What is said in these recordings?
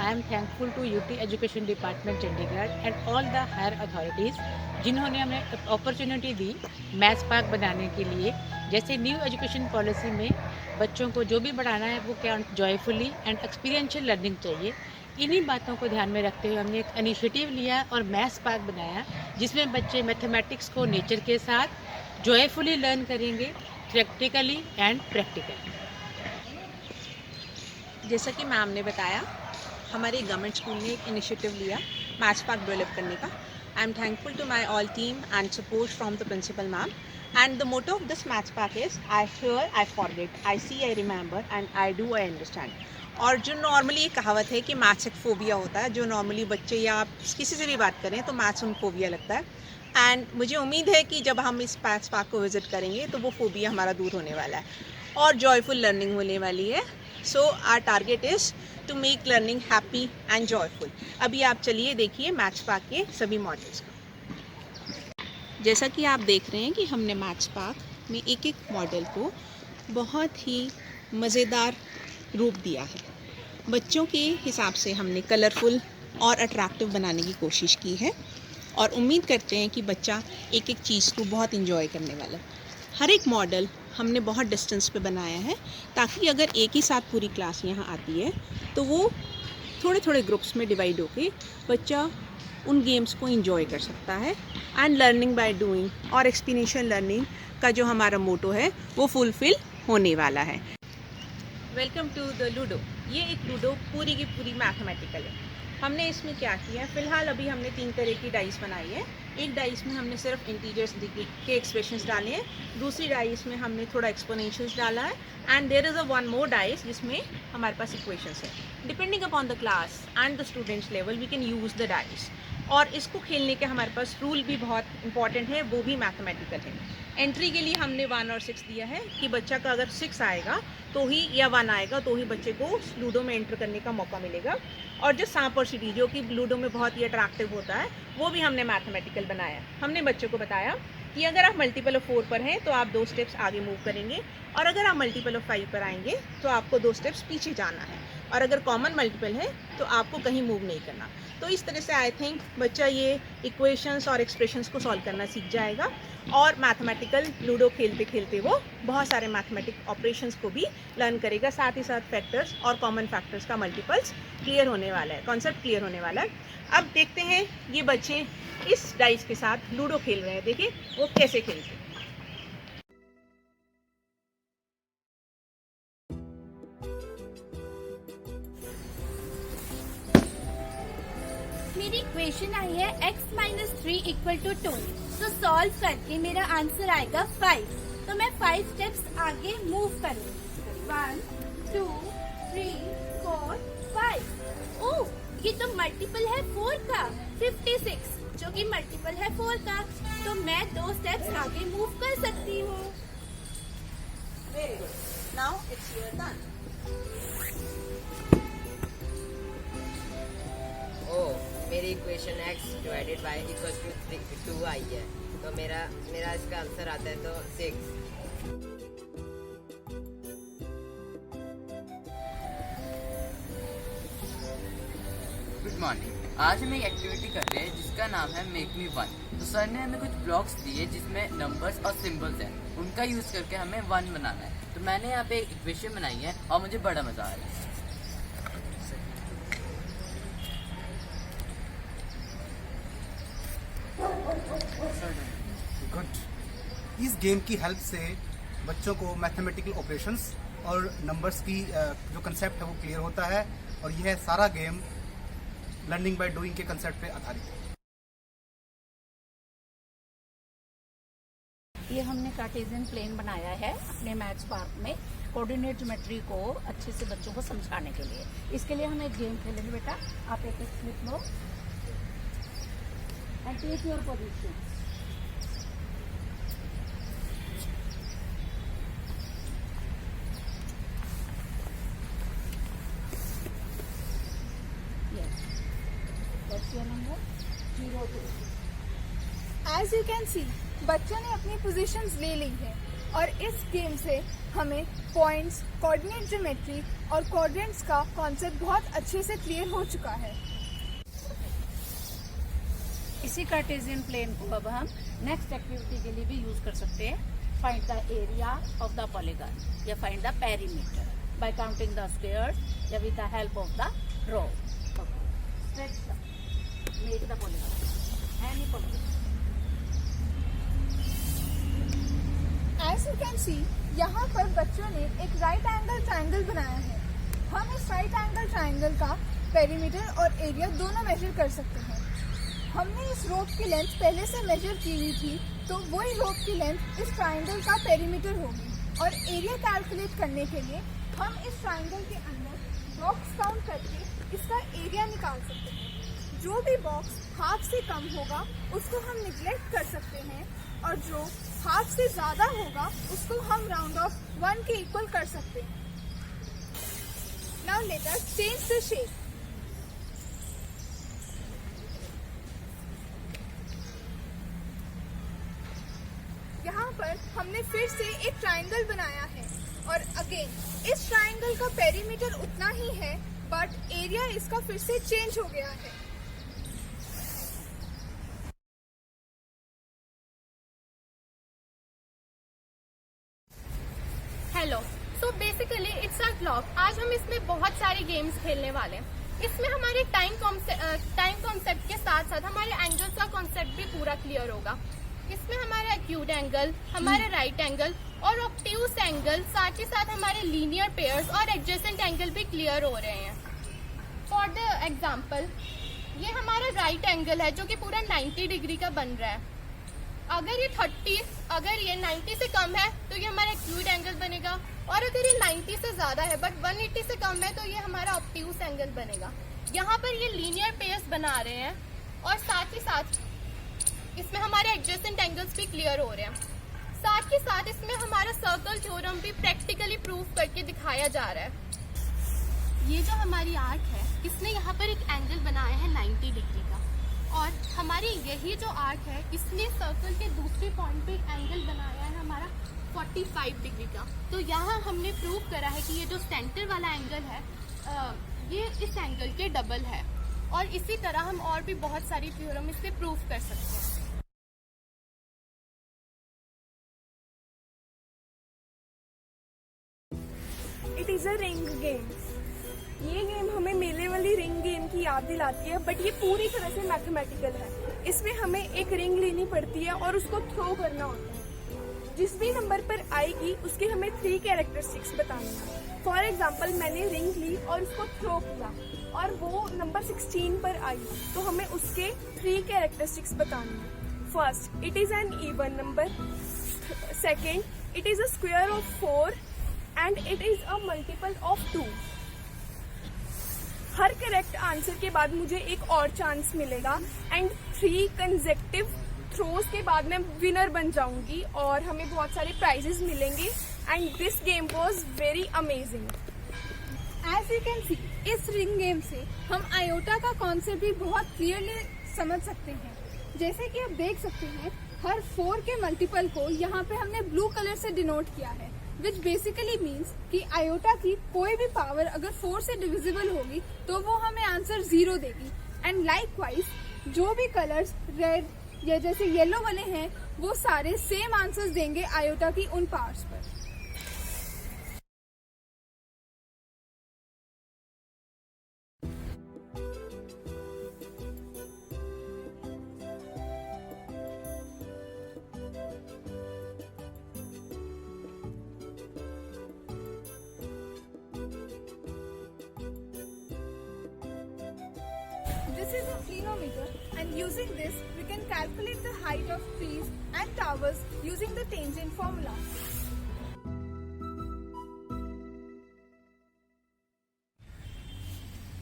I am thankful to UT Education Department Chandigarh and all the higher authorities जिन्होंने हमें opportunity दी maths park बनाने के लिए। जैसे न्यू एजुकेशन पॉलिसी में बच्चों को जो भी पढ़ाना है वो क्या जॉयफुली एंड एक्सपीरियंशियल लर्निंग चाहिए। इन्हीं बातों को ध्यान में रखते हुए हमने एक इनिशिएटिव लिया और मैथ्स पार्क बनाया, जिसमें बच्चे मैथमेटिक्स को नेचर के साथ जॉयफुली लर्न करेंगे, प्रैक्टिकली एंड प्रैक्टिकली। जैसा कि मैम ने बताया, हमारे गवर्नमेंट स्कूल ने एक इनिशिएटिव लिया मैथ्स पार्क डेवलप करने का। I am thankful to my all team and support from the principal ma'am. And the motto of this maths park is I hear, I forget, I see, I remember and I do, I understand. और जो normally ये कहावत है कि maths एक phobia होता है, जो नॉर्मली बच्चे या आप किसी से भी बात करें तो मैथ्स उनको फोबिया लगता है। एंड मुझे उम्मीद है कि जब हम इस मैथ्स पार्क को विज़िट करेंगे तो वो फोबिया हमारा दूर होने वाला है और जॉयफुल लर्निंग होने वाली है। So our target is to make learning happy and joyful. अभी आप चलिए देखिए मैथ्स पार्क के सभी मॉडल्स को। जैसा कि आप देख रहे हैं कि हमने मैथ्स पार्क में एक एक मॉडल को बहुत ही मज़ेदार रूप दिया है। बच्चों के हिसाब से हमने कलरफुल और अट्रैक्टिव बनाने की कोशिश की है और उम्मीद करते हैं कि बच्चा एक एक चीज़ को बहुत इंजॉय करने वाला है। हर एक मॉडल हमने बहुत डिस्टेंस पे बनाया है ताकि अगर एक ही साथ पूरी क्लास यहाँ आती है तो वो थोड़े थोड़े ग्रुप्स में डिवाइड होके बच्चा उन गेम्स को एंजॉय कर सकता है। एंड लर्निंग बाय डूइंग और एक्सपीरियंशियल लर्निंग का जो हमारा मोटो है वो फुलफिल होने वाला है। Welcome to the ludo. ये एक लूडो पूरी की पूरी मैथमेटिकल है। हमने इसमें क्या किया है, फ़िलहाल अभी हमने 3 तरह की डाइस बनाई है। एक डाइस में हमने सिर्फ इंटीजर्स के एक्सप्रेशंस डाले हैं, दूसरी डाइस में हमने थोड़ा एक्सपोनेंशियल्स डाला है, and there is a one more dice जिसमें हमारे पास इक्वेशंस है। Depending upon the class and the students level we can use the dice. और इसको खेलने के हमारे पास रूल भी बहुत इंपॉर्टेंट है, वो भी मैथमेटिकल है। एंट्री के लिए हमने 1 और 6 दिया है कि बच्चा का अगर 6 आएगा तो ही या 1 आएगा तो ही बच्चे को लूडो में एंटर करने का मौका मिलेगा। और जो सांप और सीढ़ी जो कि लूडो में बहुत ही अट्रैक्टिव होता है वो भी हमने मैथमेटिकल बनाया। हमने बच्चों को बताया कि अगर आप मल्टीपल ऑफ 4 पर हैं तो आप 2 स्टेप्स आगे मूव करेंगे, और अगर आप मल्टीपल ऑफ 5 पर आएंगे तो आपको 2 स्टेप्स पीछे जाना है, और अगर कॉमन मल्टीपल है तो आपको कहीं मूव नहीं करना। तो इस तरह से आई थिंक बच्चा ये इक्वेशंस और एक्सप्रेशंस को सॉल्व करना सीख जाएगा और मैथमेटिकल लूडो खेलते खेलते वो बहुत सारे मैथमेटिक ऑपरेशंस को भी लर्न करेगा। साथ ही साथ फैक्टर्स और कॉमन फैक्टर्स का मल्टीपल्स क्लियर होने वाला है, कॉन्सेप्ट क्लियर होने वाला है। अब देखते हैं ये बच्चे इस डाइस के साथ लूडो खेल रहे हैं, देखिए वो कैसे खेलते हैं। मेरी इक्वेशन आई है x माइनस 3 इक्वल टू 2। तो सॉल्व करके मेरा आंसर आएगा 5। तो मैं 5 स्टेप्स आगे मूव करूँगी। 1 2 3 4 5। ओह, ये तो मल्टीपल है 4 का, 56, जो कि मल्टीपल है 4 का। तो मैं 2 स्टेप्स आगे मूव कर सकती हूँ। Very good, now it's your turn. मेरी equation x divided by equals to 2 I है, तो मेरा इसका आंसर आता है तो 6। Good morning. आज हम एक एक्टिविटी कर रहे हैं जिसका नाम है मेक मी वन। तो सर ने हमें कुछ ब्लॉक्स दिए जिसमें नंबर्स और सिंबल्स हैं, उनका यूज करके हमें वन बनाना है। तो मैंने यहाँ पे एक इक्वेशन बनाई है और मुझे बड़ा मजा आ रहा है। गुड। इस गेम की हेल्प से बच्चों को मैथमेटिकल ऑपरेशंस और नंबर्स की जो कंसेप्ट है वो क्लियर होता है, और यह सारा गेम लर्निंग बाय डूइंग के कंसेप्ट पे आधारित है। ये हमने कार्टेशियन प्लेन बनाया है अपने मैथ्स पार्क में कोऑर्डिनेट ज्योमेट्री को अच्छे से बच्चों को समझाने के लिए। इसके लिए हम एक गेम खेलेंगे। बेटा आप एक स्लिप लो and take your position. As you can see, बच्चों ने अपनी पोजीशंस ले ली है और इस गेम से हमें पॉइंट्स, कोऑर्डिनेट ज्योमेट्री और क्वाड्रेंट्स का कॉन्सेप्ट बहुत अच्छे से क्लियर हो चुका है। इसी कार्टेशियन प्लेन को अब हम नेक्स्ट एक्टिविटी के लिए भी यूज कर सकते हैं। Find the area of the polygon या find the perimeter by counting the squares या with the help of the draw. Stretch the make the polygon any polygon. As you can see, यहाँ पर बच्चों ने एक राइट एंगल ट्रायंगल बनाया है। हम इस राइट एंगल ट्रायंगल का पेरीमीटर और एरिया दोनों मेजर कर सकते हैं। हमने इस रोप की लेंथ पहले से मेजर की हुई थी, तो वही रोप की लेंथ इस ट्रायंगल का पेरीमीटर होगी। और एरिया कैलकुलेट करने के लिए हम इस ट्रायंगल के अंदर बॉक्स काउंट करके इसका एरिया निकाल सकते हैं। जो भी बॉक्स हाफ से कम होगा उसको हम निगलेक्ट कर सकते हैं, और जो हाफ से ज्यादा होगा उसको हम राउंड ऑफ 1 के इक्वल कर सकते हैं। Now let us change the shape. यहाँ पर हमने फिर से एक ट्रायंगल बनाया है, और अगेन इस ट्रायंगल का पेरीमीटर उतना ही है, बट एरिया इसका फिर से चेंज हो गया है। Hello, so basically it's a vlog. आज हम इसमें बहुत सारे गेम्स खेलने वाले हैं। इसमें हमारे टाइम कॉन्सेप्ट के साथ साथ हमारे एंगल्स का कॉन्सेप्ट भी पूरा क्लियर होगा। इसमें हमारे एक्यूट एंगल, हमारे राइट एंगल और ऑब्ट्यूज एंगल, साथ ही साथ हमारे लीनियर पेयर्स और एडजेसेंट एंगल भी क्लियर हो रहे हैं। फॉर द एग्जाम्पल, ये हमारा राइट एंगल है जो कि पूरा 90 डिग्री का बन रहा है। अगर ये 90 से कम है तो ये हमारा एक्यूट एंगल बनेगा, और अगर ये 90 से ज्यादा है बट 180 से कम है तो ये हमारा ऑब्ट्यूज एंगल बनेगा। यहाँ पर ये लीनियर पेयर्स बना रहे हैं, और साथ ही साथ इसमें हमारे एडजेसेंट एंगल्स भी क्लियर हो रहे हैं। साथ ही साथ इसमें हमारा सर्कल थ्योरम भी प्रैक्टिकली प्रूव करके दिखाया जा रहा है। ये जो हमारी आर्क है, इसने यहाँ पर एक एंगल बनाया है 90 डिग्री का, और हमारी यही जो आर्क है इसने सर्कल के दूसरे पॉइंट पे एंगल बनाया है हमारा 45 डिग्री का। तो यहाँ हमने प्रूव करा है कि ये जो सेंटर वाला एंगल है ये इस एंगल के डबल है, और इसी तरह हम और भी बहुत सारी थ्योरम इससे प्रूव कर सकते हैं। It is a ring game. ये गेम हमें मेले वाली रिंग गेम की याद दिलाती है, बट ये पूरी तरह से मैथमेटिकल है। इसमें हमें एक रिंग लेनी पड़ती है और उसको थ्रो करना होता है। जिस भी नंबर पर आएगी उसके हमें 3 कैरेक्टरिस्टिक्स बतानी है। फॉर एग्जाम्पल, मैंने रिंग ली और उसको थ्रो किया और वो नंबर 16 पर आई, तो हमें उसके 3 कैरेक्टरिस्टिक्स बतानी है। First, it is an even number. Second, it is a square of 4 and it is a multiple of 2। Her correct answer के बाद मुझे एक और चांस मिलेगा, एंड 3 कंसेक्टिव थ्रोज के बाद मैं विनर बन जाऊंगी और हमें बहुत सारे प्राइजेस मिलेंगे। And this game was very amazing. As you can see, इस रिंग गेम से हम आयोटा का कॉन्सेप्ट भी बहुत क्लियरली समझ सकते हैं। जैसे कि आप देख सकते हैं, हर 4 के मल्टीपल को यहाँ पे हमने ब्लू कलर से डिनोट किया है, विच बेसिकली मीन्स कि आयोटा की कोई भी पावर अगर 4 से डिविजिबल होगी तो वो हमें आंसर 0 देगी। एंड लाइकवाइज जो भी कलर्स रेड या जैसे येलो वाले हैं वो सारे सेम आंसर्स देंगे आयोटा की उन पावर्स पर। This is a clinometer, and using this we can calculate the height of trees and towers using the tangent formula.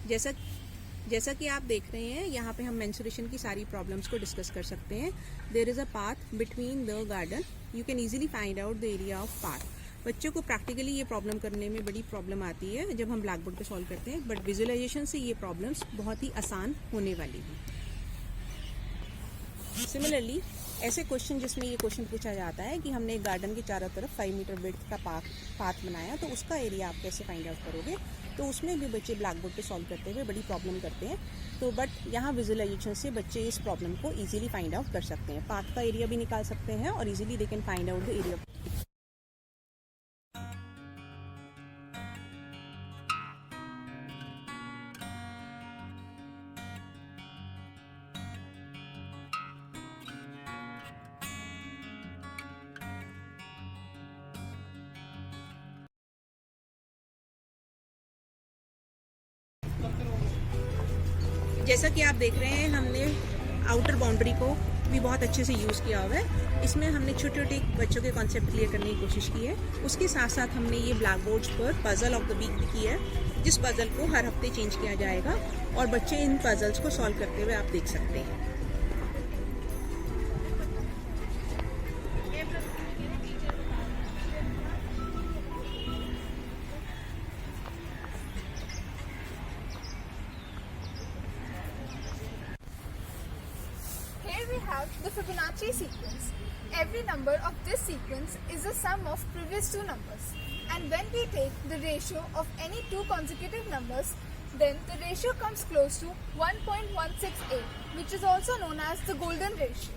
जैसा कि आप देख रहे हैं, यहाँ पे हम मेंसुरेशन की सारी प्रॉब्लम्स को डिस्कस कर सकते हैं। There is a path between the garden, you can easily find out the area of path. बच्चों को प्रैक्टिकली ये प्रॉब्लम करने में बड़ी प्रॉब्लम आती है जब हम ब्लैक बोर्ड पे सॉल्व करते हैं, बट विजुअलाइजेशन से ये प्रॉब्लम्स बहुत ही आसान होने वाली हैं। सिमिलरली, ऐसे क्वेश्चन जिसमें ये क्वेश्चन पूछा जाता है कि हमने एक गार्डन के चारों तरफ 5 मीटर विड्थ का पाथ बनाया, तो उसका एरिया आप कैसे फाइंड आउट करोगे। तो उसमें भी बच्चे ब्लैक बोर्ड पे सॉल्व करते हुए बड़ी प्रॉब्लम करते हैं। तो बट यहाँ विजुअलाइजेशन से बच्चे इस प्रॉब्लम को ईजिली फाइंड आउट कर सकते हैं, पाथ का एरिया भी निकाल सकते हैं और easily they can find out the area. जैसा कि आप देख रहे हैं, हमने आउटर बाउंड्री को भी बहुत अच्छे से यूज़ किया हुआ है। इसमें हमने छोटे छोटे बच्चों के कॉन्सेप्ट क्लियर करने की कोशिश की है। उसके साथ साथ हमने ये ब्लैक बोर्ड्स पर पजल ऑफ द वीक भी की है, जिस पजल को हर हफ्ते चेंज किया जाएगा और बच्चे इन पजल्स को सॉल्व करते हुए आप देख सकते हैं। Here we have the Fibonacci sequence. Every number of this sequence is the sum of previous two numbers. And when we take the ratio of any two consecutive numbers, then the ratio comes close to 1.168, which is also known as the golden ratio.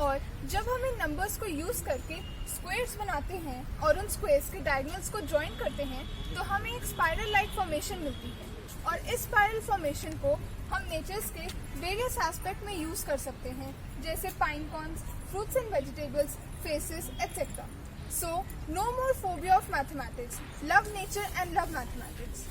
और जब हम इन numbers को use करके squares बनाते हैं और उन squares के डायगोनल्स को ज्वाइन करते हैं, तो हमें एक स्पाइरल लाइक फॉर्मेशन मिलती है। और इस स्पाइरल फॉर्मेशन को हम नेचर्स के वेरियस एस्पेक्ट में यूज कर सकते हैं, जैसे pine cons, fruits and vegetables, faces, etc. So, no more phobia of mathematics. Love nature and love mathematics.